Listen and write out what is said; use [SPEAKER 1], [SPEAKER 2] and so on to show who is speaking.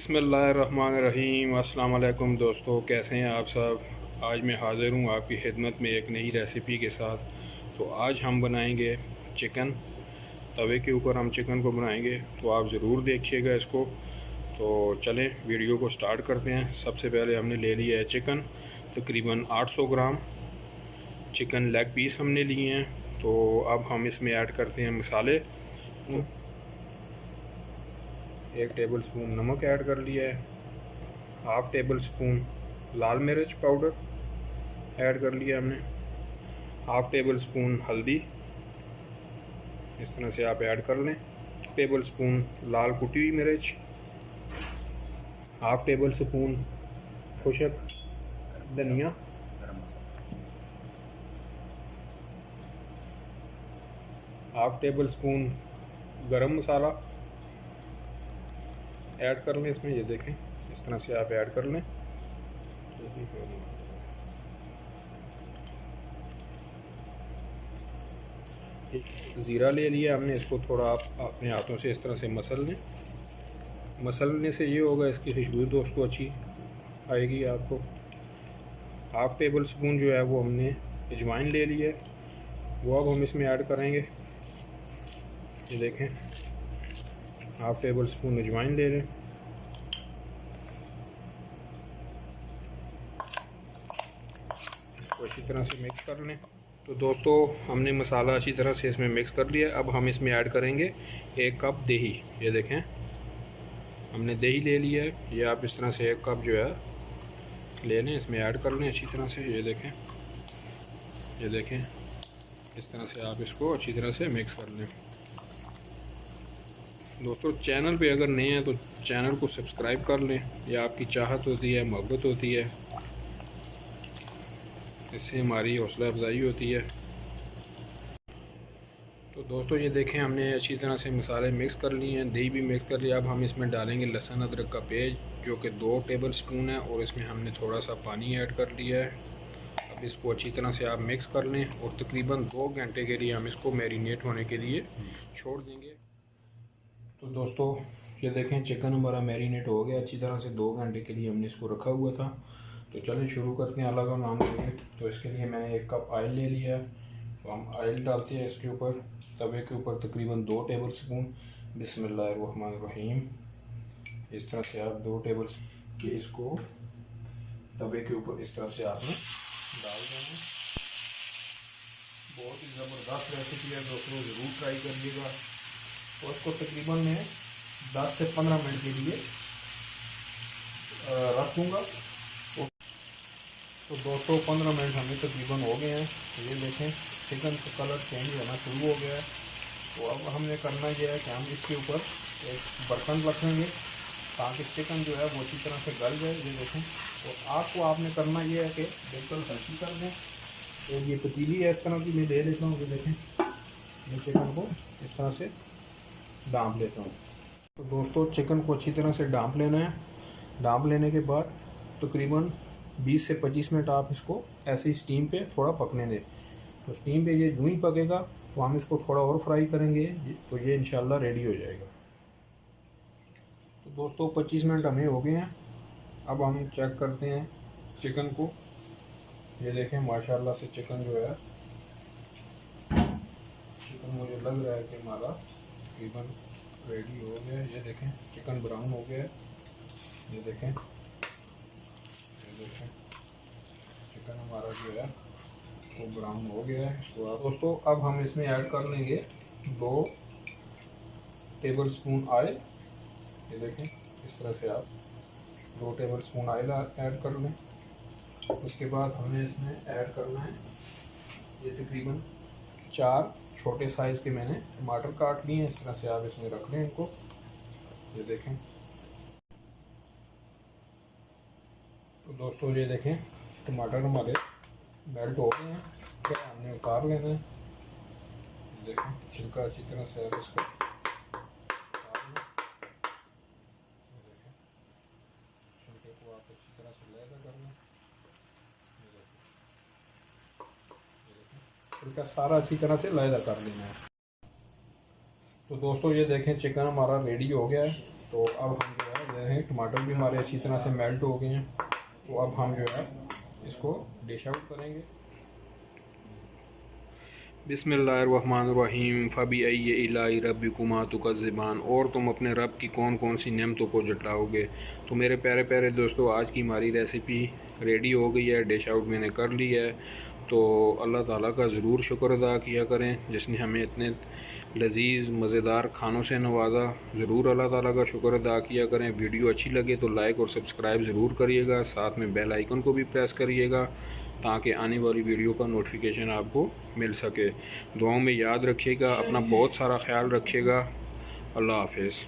[SPEAKER 1] बिस्मिल्लाहिर्रहमानिर्रहीम। अस्सलाम वालेकुम दोस्तों, कैसे हैं आप सब। आज मैं हाज़िर हूँ आपकी खिदमत में एक नई रेसिपी के साथ। तो आज हम बनाएंगे चिकन। तवे के ऊपर हम चिकन को बनाएंगे, तो आप ज़रूर देखिएगा इसको। तो चलें वीडियो को स्टार्ट करते हैं। सबसे पहले हमने ले लिया है चिकन, तकरीबन 800 ग्राम चिकन लेग पीस हमने लिए हैं। तो अब हम इसमें ऐड करते हैं मसाले। 1 टेबल स्पून नमक ऐड कर लिया है, हाफ़ टेबल स्पून लाल मिर्च पाउडर ऐड कर लिया हमने, हाफ़ टेबल स्पून हल्दी, इस तरह से आप ऐड कर लें। टेबल स्पून लाल कुटी हुई मिर्च, हाफ़ टेबल स्पून खुशक धनिया, हाफ़ टेबल स्पून गरम मसाला ऐड कर लें इसमें। ये देखें, इस तरह से आप ऐड कर लें। ज़ीरा ले लिया हमने, इसको थोड़ा आप अपने हाथों से इस तरह से मसल लें। मसलने से ये होगा, इसकी खुशबू दोस्तों अच्छी आएगी आपको। हाफ़ टेबल स्पून जो है वो हमने अजवाइन ले लिया है, वो अब हम इसमें ऐड करेंगे। ये देखें, हाफ़ टेबल स्पून अजवाइन ले लें। इसको अच्छी तरह से मिक्स कर लें। तो दोस्तों हमने मसाला अच्छी तरह से इसमें मिक्स कर लिया। अब हम इसमें ऐड करेंगे 1 कप दही। ये देखें, हमने दही ले लिया है। ये आप इस तरह से 1 कप जो है ले लें, इसमें ऐड कर लें अच्छी तरह से। ये देखें, ये देखें, इस तरह से आप इसको अच्छी तरह से मिक्स कर लें। दोस्तों चैनल पे अगर नए हैं तो चैनल को सब्सक्राइब कर लें। यह आपकी चाहत होती है, मोहब्बत होती है, इससे हमारी हौसला अफजाई होती है। तो दोस्तों ये देखें, हमने अच्छी तरह से मसाले मिक्स कर लिए हैं, दही भी मिक्स कर लिया। अब हम इसमें डालेंगे लहसुन अदरक का पेस्ट, जो कि 2 टेबल स्पून है, और इसमें हमने थोड़ा सा पानी ऐड कर लिया है। अब इसको अच्छी तरह से आप मिक्स कर लें, और तकरीबन 2 घंटे के लिए हम इसको मैरिनेट होने के लिए छोड़ देंगे। तो दोस्तों ये देखें, चिकन हमारा मैरिनेट हो गया अच्छी तरह से। 2 घंटे के लिए हमने इसको रखा हुआ था। तो चलिए शुरू करते हैं अलग नाम देंगे। तो इसके लिए मैंने 1 कप ऑयल ले लिया है। तो हम ऑयल डालते हैं इसके ऊपर, तवे के ऊपर तकरीबन 2 टेबल स्पून। बिस्मिल्लाहिर्रहमानिर्रहीम। इस तरह से आप 2 टेबल के इसको तवे के ऊपर इस तरह से आपने डाल देना। बहुत ही ज़बरदस्त रेसिपी है दोस्तों, ज़रूर ट्राई करिएगा। तो इसको तकरीबन मैं 10 से 15 मिनट के लिए रख दूँगा। तो दोस्तों 15 मिनट हमें तकरीबन हो गए हैं। तो ये देखें, चिकन का कलर चेंज होना शुरू हो गया है। तो अब हमने करना यह है कि हम इसके ऊपर एक बर्तन रखेंगे, ताकि चिकन जो है वो अच्छी तरह से गल जाए। ये देखें, तो आपने करना यह है कि बिल्कुल हल्की कर दें। तो ये पतीली है इस तरह की मैं ले लेता हूँ। ये देखें, ये चिकन को इस तरह से डांप लेता हूँ। तो दोस्तों चिकन को अच्छी तरह से डांप लेना है। डांप लेने के बाद तकरीबन 20 से 25 मिनट आप इसको ऐसे ही स्टीम पे थोड़ा पकने दें। तो स्टीम पे ये यूँ ही पकेगा, तो हम इसको थोड़ा और फ्राई करेंगे, तो ये इंशाल्लाह रेडी हो जाएगा। तो दोस्तों 25 मिनट हमें हो गए हैं। अब हम चेक करते हैं चिकन को। ये देखें, माशाल्लाह से चिकन जो है, चिकन मुझे लग रहा है कि हमारा तकरीबन रेडी हो गया है। ये देखें, चिकन ब्राउन हो गया है। ये देखें, ये देखें, चिकन हमारा जो है वो ब्राउन हो गया है। तो दोस्तों अब हम इसमें ऐड कर लेंगे 2 टेबल स्पून ऑयल। ये देखें, इस तरह से आप 2 टेबल स्पून ऑयल ऐड कर लें। उसके बाद हमने इसमें ऐड करना है, ये तकरीबन 4 छोटे साइज़ के मैंने टमाटर काट लिए हैं। इस तरह से आप इसमें रख लें इनको। ये देखें, तो दोस्तों ये देखें, टमाटर हमारे मेल्ट हो गए हैं। फिर हमने उतार लेना है। देखें, छिलका अच्छी तरह से आप इसको उतार लें। देखें, छिलके को आप अच्छी तरह से लहदा कर लें। ये देखें, छिलका सारा अच्छी तरह से लहदा कर लेना है। तो दोस्तों ये देखें, चिकन हमारा रेडी हो गया है। तो अब हम जो है हैं टमाटर भी हमारे अच्छी तरह से मेल्ट हो गए हैं। तो अब हम जो है इसको डिश आउट करेंगे। बिस्मिल्लाहिर्रहमानिर्रहीम फ़बी इलाही रब्बिकुमा तुकज़्ज़िबान। और तुम अपने रब की कौन कौन सी नेमतों को जटाओगे। तो मेरे प्यारे प्यारे दोस्तों, आज की हमारी रेसिपी रेडी हो गई है, डिश आउट मैंने कर ली है। तो अल्लाह ताला का ज़रूर शुक्र अदा किया करें जिसने हमें इतने लजीज़ मज़ेदार खानों से नवाज़ा। ज़रूर अल्लाह ताला का शुक्र अदा किया करें। वीडियो अच्छी लगे तो लाइक और सब्सक्राइब ज़रूर करिएगा, साथ में बेल आइकन को भी प्रेस करिएगा ताकि आने वाली वीडियो का नोटिफिकेशन आपको मिल सके। दुआओं में याद रखिएगा, अपना बहुत सारा ख्याल रखिएगा। अल्लाह हाफ़िज़।